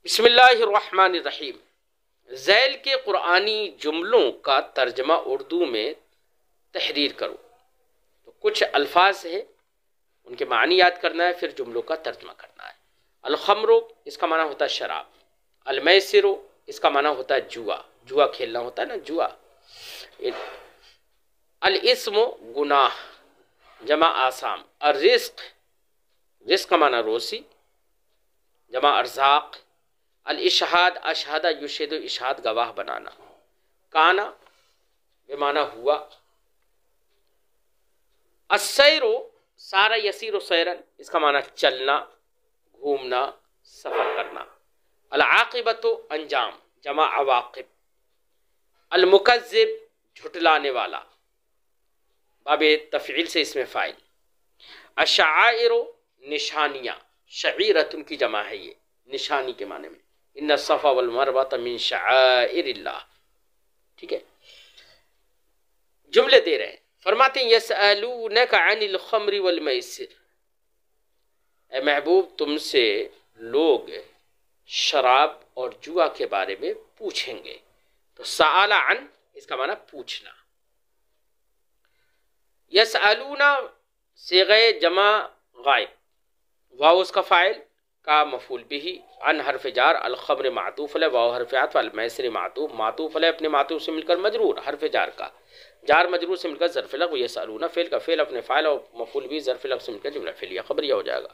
بسم اللہ الرحمن الرحیم۔ ذیل کے قرآنی جملوں کا ترجمہ اردو میں تحریر کرو۔ تو کچھ الفاظ ہیں، ان کے معنی یاد کرنا ہے، پھر جملوں کا ترجمہ کرنا ہے۔ الخمر، اس کا معنی ہوتا ہے شراب۔ المیسر، اس کا معنی ہوتا ہے جوا، جوا کھیلنا ہوتا ہے نا، جوا۔ الاسم، گناہ، جمع آثام۔ الرزق، رزق کا معنی روزی، جمع ارزاق۔ الاشہاد، اشہد یشہد، اشہاد گواہ بنانا۔ کانا بے معنی ہوا۔ السیر، سارا یسیر سیرن، اس کا معنی چلنا، گھومنا، سفر کرنا۔ العاقبۃ، انجام، جمع عواقب۔ المکذب، جھٹلانے والا، باب تفعیل سے اس میں فاعل۔ الشعائر، نشانیاں، شعیرۃ کی جمع ہے، یہ نشانی کے معنی میں۔ ان الصفا والمروۃ من شعائر اللہ، ٹھیک ہے۔ جملے دے رہے ہیں، فرماتے ہیں یسألونک عن الخمر والمیسر، اے محبوب تم سے لوگ شراب اور جوا کے بارے میں پوچھیں گے۔ تو سأل عن، اس کا معنی پوچھنا۔ یسألون صیغہ جمع غائب، واو اس کا فاعل، کا مفعول بھی، عن حرف جار، الخمر معطوف علیہ، واو حرف عطف، المیسر معطوف، معطوف علیہ اپنے معطوف سے مل کر مجرور، حرف جار کا، جار مجرور سے مل کر ظرف لغو، یسألون فعل کا فعل اپنے فاعل اور مفعول بھی ظرف لغو سے مل کر جملہ فعلیہ خبریہ ہو جائے گا۔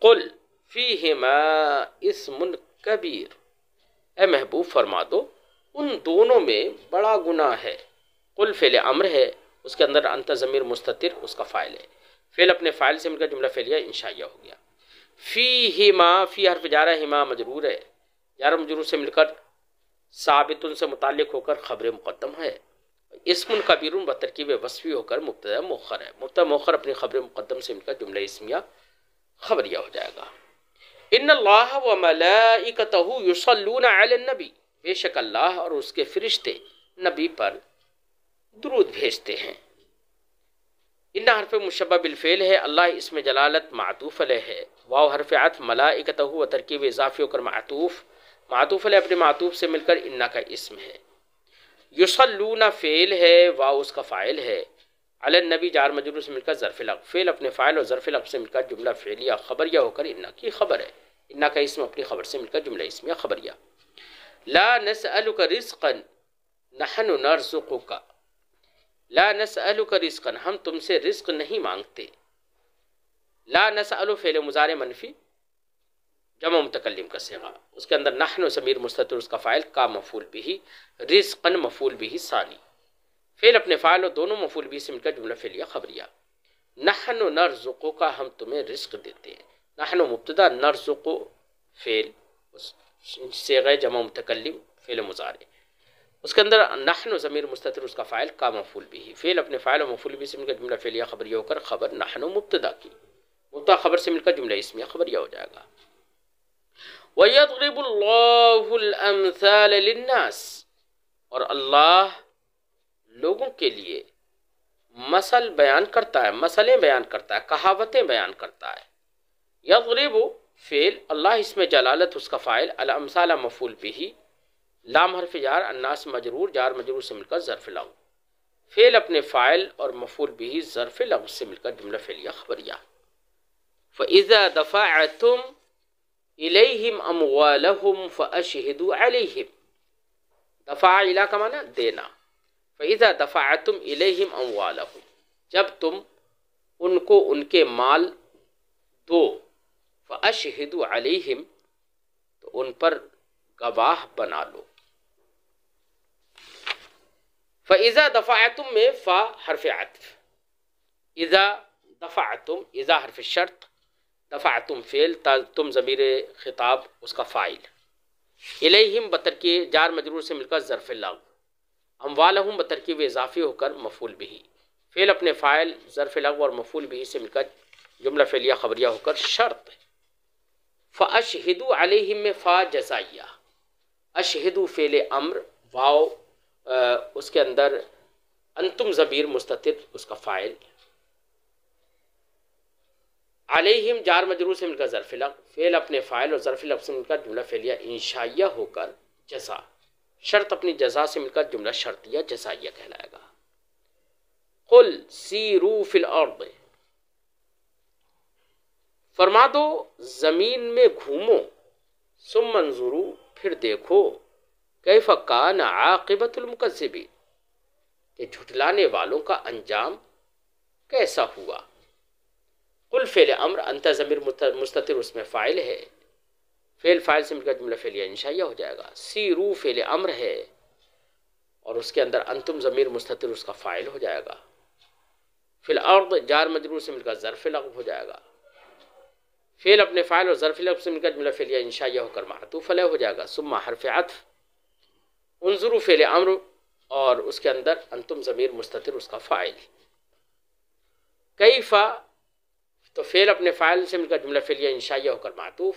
قل فیہما اسم کبیر، اے محبوب فرما دو ان دونوں میں بڑا گناہ ہے۔ قل فعل امر ہے، اس کے اندر انت ضمیر مستتر اس کا فاعل ہے، فعل اپنے فاعل سے مل کر جملہ فعلیہ انشائیہ ہو گیا۔ فیہما، فی حرف جارہ، ہما مجرور ہے، جار مجرور سے مل کر ثابت سے متعلق ہو کر خبر مقدم ہے۔ اسم کبیر بترکیب وصفی ہو کر مبتدا مؤخر ہے، مبتدا مؤخر اپنی خبر مقدم سے مل کر جملہ اسمیہ خبریہ ہو جائے گا۔ ان اللہ و ملائکتہ یصلون علی النبی، بے شک اللہ اور اس کے فرشتے نبی پر درود بھیجتے ہیں۔ ان حرف مشبہ بالفعل ہے، اللہ اسم جلالت معطوف علیہ ہے، واو حرف عطف، ملائکتہ و ترکیب اضافی ہو کر معطوف، معطوف علیہ اپنے معطوف سے مل کر انا کا اسم ہے۔ یصلون فعل ہے، واو اس کا فاعل ہے، علی النبی جار مجرور سے مل کر ظرف لغو، فعل اپنے فاعل اور ظرف لغو سے مل کر جملہ فعلیہ خبریہ ہو کر انا کی خبر ہے، انا کا اسم اپنی خبر سے مل کر جملہ اسمیہ خبریہ۔ لا نسألک رزقا نحن نرزقک، لا نسألک رزقا، ہم تم سے رزق نہیں مانگتے۔ لا نسأل فعل مضارع منفی جمع متکلم کا صیغہ، اس کے اندر نحن ضمیر مستتر اس کا فاعل، کا مفعول بھی، رزقا مفعول بھی ثانی، فعل اپنے فاعل اور دونوں مفعول بھی سے مل کر جملہ فعلیہ خبریہ۔ نحن نرزقک، ہم تمہیں رزق دیتے ہیں۔ نحن مبتدا، نرزق فعل صیغہ جمع متکلم فعل مضارع، اس کے اندر نحن ضمیر مستتر اس کا فاعل، کا مفعول بھی، فعل اپنے فاعل اور مفعول بھی سے مل کر جملہ فعلیہ خبریہ ہو کر خبر نحن مبتدا کی، مبتدا خبر سے مل کر جملہ اسمیہ خبریہ ہو جائے گا۔ وَيَضْرِبُ اللَّهُ الْأَمْثَالَ لِلنَّاسِ، اور اللہ لوگوں کے لیے مثل بیان کرتا ہے، مثلیں بیان کرتا ہے، کہاوتیں بیان کرتا ہے۔ یضرب فعل، اللہ اسم جلالت اس کا فاعل، الامثال مفعول بھی، لام حرف جار، الناس مجرور، جار مجرور سے مل کر ظرف لغو، فعل اپنے فاعل اور مفعول بھی ظرف لغو سے مل کر جملہ فعلیہ خبریہ۔ فَإِذَا دَفَعْتُمْ إِلَيْهِمْ أَمْوَالَهُمْ فَأَشْهِدُوا عَلَيْهِمْ، دفع الی کا معنی دینا۔ فَإِذَا دَفَعْتُمْ إِلَيْهِمْ أَمْوَالَهُمْ، جب تم ان کو ان کے مال دو، فَأَشْهِدُوا عَلَيْهِمْ، تو ان پر گواہ بنا لو۔ فَإِذَا دَفَعْتُمْ میں فا حرف عطف، اذا دفعتم، اذا حرف شرط، دفعتم فعل، تم ضمیر خطاب اس کا فاعل، الیہم بترکیب جار مجرور سے مل کر ظرف لغو، اموالہم بترکیب اضافی ہو کر مفعول بھی، فعل اپنے فاعل ظرف لغو اور مفعول بھی سے مل کر جملہ فعلیہ خبریہ ہو کر شرط۔ فاشہدوا علیہم میں فا جزائیہ، اشہدوا فعل امر، واو اس کے اندر انتم ضمیر مستتر اس کا فاعل، علیہم جار مجرور سے مل کر ظرف لفظ، فعل اپنے فاعل اور ظرف لفظ سے مل کر جملہ فعلیہ انشائیہ ہو کر جزا، شرط اپنی جزا سے مل کر جملہ شرطیہ جزائیہ کہلائے گا۔ قل سیروا فی الارض، فرما دو زمین میں گھومو، ثم انظروا پھر دیکھو، کیف کان عاقبۃ المکذبین کہ جھٹلانے والوں کا انجام کیسا ہوا۔ قل فعل امر، انت ضمیر مستتر اس میں فاعل ہے، فعل فاعل سے مل کر جملہ فعلیہ انشائیہ ہو جائے گا۔ سیرو فعل امر ہے اور اس کے اندر انتم ضمیر مستتر اس کا فاعل ہو جائے گا۔ فی الارض جار مجرور سے مل کر ظرف لفظ ہو جائے گا، فعل اپنے فاعل اور ظرف لفظ سے مل کر جملہ فعلیہ انشائیہ ہو کر معطوف علیہ ہو جائے گا۔ ثم حرف عطف، انظروا فعل امر اور اس کے اندر انتم ضمیر مستتر اس کا فاعل۔ کیفا تو فعل اپنے فاعل سے مل کر جملہ فعلیہ انشائیہ ہو کر معطوف،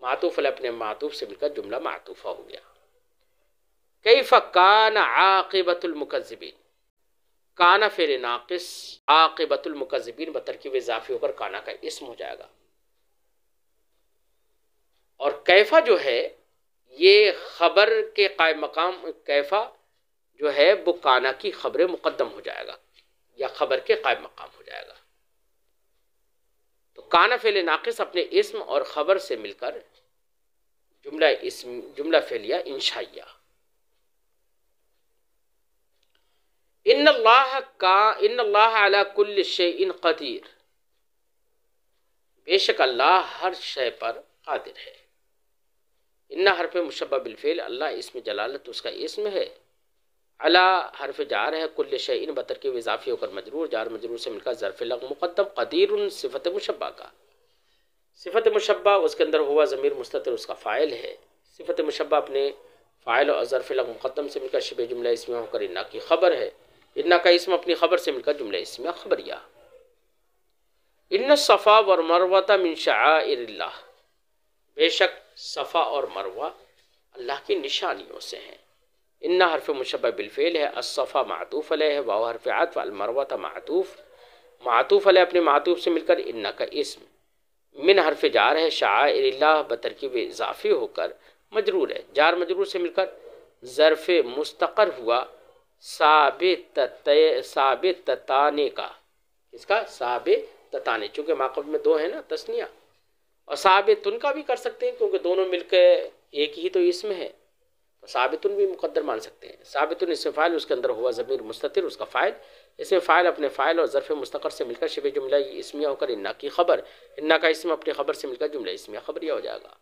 معطوف علیہ اپنے معطوف سے مل کر جملہ معطوفہ ہو گیا۔ کیف کان عاقبۃ المکذبین، کانا فعل ناقص، عاقبۃ المکذبین بترکیب اضافی ہو کر کانا کا اسم ہو جائے گا۔ اور کیفا جو ہے یہ خبر کے قائم مقام، کیفا جو ہے وہ کانا کی خبر مقدم ہو جائے گا یا خبر کے قائم مقام ہو جائے گا۔ تو کانا فعل ناقص اپنے اسم اور خبر سے مل کر جملہ فعلیہ انشائیہ۔ ان اللہ علی کل شیء قدیر، بے شک اللہ ہر شے پر قادر ہے۔ ان حرف مشبہ بالفعل، اللہ اسم جلالت اس کا اسم ہے۔ علی حرف جار ہے، کل شیء بترکیب اضافی ہو کر مجرور، جار مجرور سے مل کر ظرف لفظ مقدم، قدیر صفت مشبہ کا، صفت مشبہ اس کے اندر ہوا ضمیر مستتر اس کا فاعل ہے، صفت مشبہ اپنے فاعل اور ظرف لفظ مقدم سے مل کر شبہ جملہ اسمیہ ہو کر انا کی خبر ہے، انا کا اسم اپنی خبر سے مل کر جملہ اسمیہ خبریہ۔ ان الصفا والمروہ من شعائر اللہ، بے شک صفا اور مروہ اللہ کی نشانیوں سے ہیں۔ ان حرف مشبہ بالفعل ہے، الصفا معطوف علیہ ہے، واو حرف عطف، المروہ معطوف علیہ اپنے معطوف سے مل کر ان کا اسم، من حرف جار ہے، شعائر اللہ بترکیب اضافی ہو کر مجرور ہے، جار مجرور سے مل کر ظرف مستقر ہوا، ثابت تانے کا، اس کا ثابت تانے، چونکہ ماقبل میں دو ہیں نا تثنیہ، اور ثابتن کا بھی کر سکتے ہیں کیونکہ دونوں مل کے ایک ہی تو اسم ہے، تو ثابتن بھی مقدر مان سکتے ہیں۔ ثابتن اسم فاعل، اس کے اندر ہوا ضمیر مستتر اس کا فاعل، اسم فاعل اپنے فاعل اور ظرف مستقر سے مل کر شبہ جملہ اسمیہ ہو کر انا کی خبر، انا کا اسم اپنی خبر سے مل کر جملہ اسمیہ خبریہ ہو جائے گا۔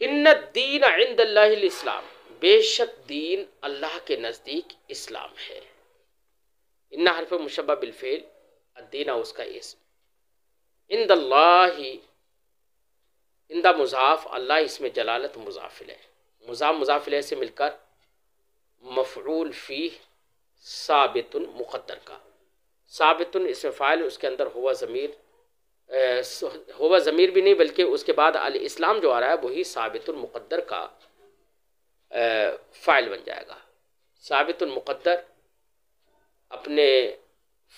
ان الدین عند اللہ الاسلام، بے شک دین اللہ کے نزدیک اسلام ہے۔ ان حرف مشبہ بالفعل، الدین اس کا اسم، عند اللہ، عند مضاف، اللہ اس میں جلالت مضاف الیہ، مضاف الیہ سے مل کر مفعول فیہ ثابت مقدر کا، ثابت اسم فاعل، اس کے اندر ہوا ضمیر بھی نہیں بلکہ اس کے بعد الاسلام جو آ رہا ہے وہی ثابت مقدر کا فاعل بن جائے گا۔ ثابت مقدر اپنے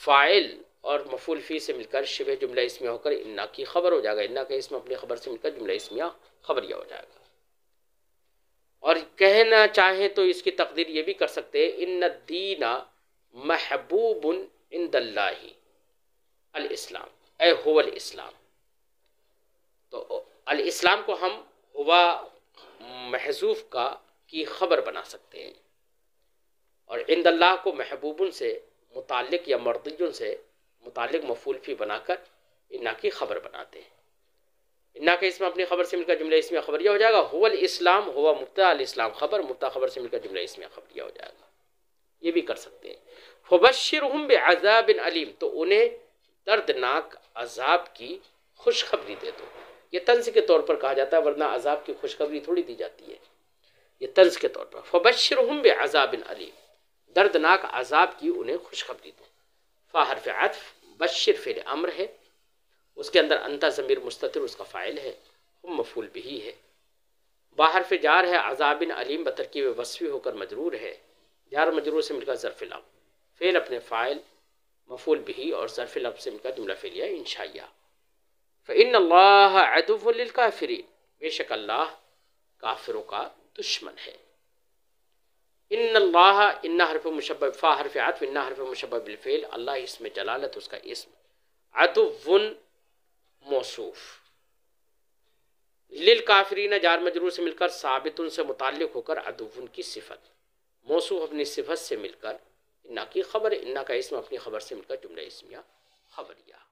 فاعل اور مفعول فی سے مل کر شبہ جملہ اسمیہ ہو کر انا کی خبر ہو جائے گا، انا کا اسم اپنی خبر سے مل کر جملہ اسمیہ خبریہ ہو جائے گا۔ اور کہنا چاہیں تو اس کی تقدیر یہ بھی کر سکتے ہیں، ان الدین محبوب عند اللہ الاسلام، اے هو الاسلام، تو الاسلام کو ہم ہوا محذوف کی خبر بنا سکتے ہیں، اور عند اللہ کو محبوب سے متعلق یا مرضی سے متعلق مفعول فی بنا کر انا کی خبر بناتے ہیں۔ انا کا اسم اپنی خبر سے مل کر جملہ اسمیہ خبریہ ہو جائے گا، هو الاسلام، ہوا مبتدا، الاسلام خبر، مبتدا خبر سے مل کر جملہ اسمیہ خبریہ ہو جائے گا، یہ بھی کر سکتے ہیں۔ فبشرہم بعذاب علیم، تو انہیں دردناک عذاب کی خوشخبری دے دو، یہ طنز کے طور پر کہا جاتا ہے ورنہ عذاب کی خوشخبری تھوڑی دی جاتی ہے، یہ طنز کے طور پر، فبشرہم بعذاب علیم، دردناک عذاب کی انہیں خوشخبری دو۔ فا حرف عطف، بشر فعل امر ہے، اس کے اندر انت ضمیر مستتر اس کا فاعل ہے، ہم مفعول بہ ہے، با حرف جار ہے، عذاب علیم بترکیب وصفی ہو کر مجرور ہے، جار مجرور سے مل کر ظرف لفظ، فعل اپنے فاعل مفعول بھی اور ظرف لفظ سے مل کر جملہ فعلیہ انشائیہ. فإن اللہ عدو للکافرین، بے شک اللہ کافروں کا دشمن ہے. ان اللہ، ان حرف مشبہ، فا حرف عطف، ان حرف مشبہ بالفعل، اللہ اسم جلالت اس کا اسم، عدو موصوف، للکافرین جار مجرور سے مل کر ثابت سے متعلق ہو کر عدو کی صفت، موصوف اپنی صفت سے مل کر، انا کی خبر، انا کا اسم اپنی خبر سے مل کر جملہ اسمیہ خبریہ.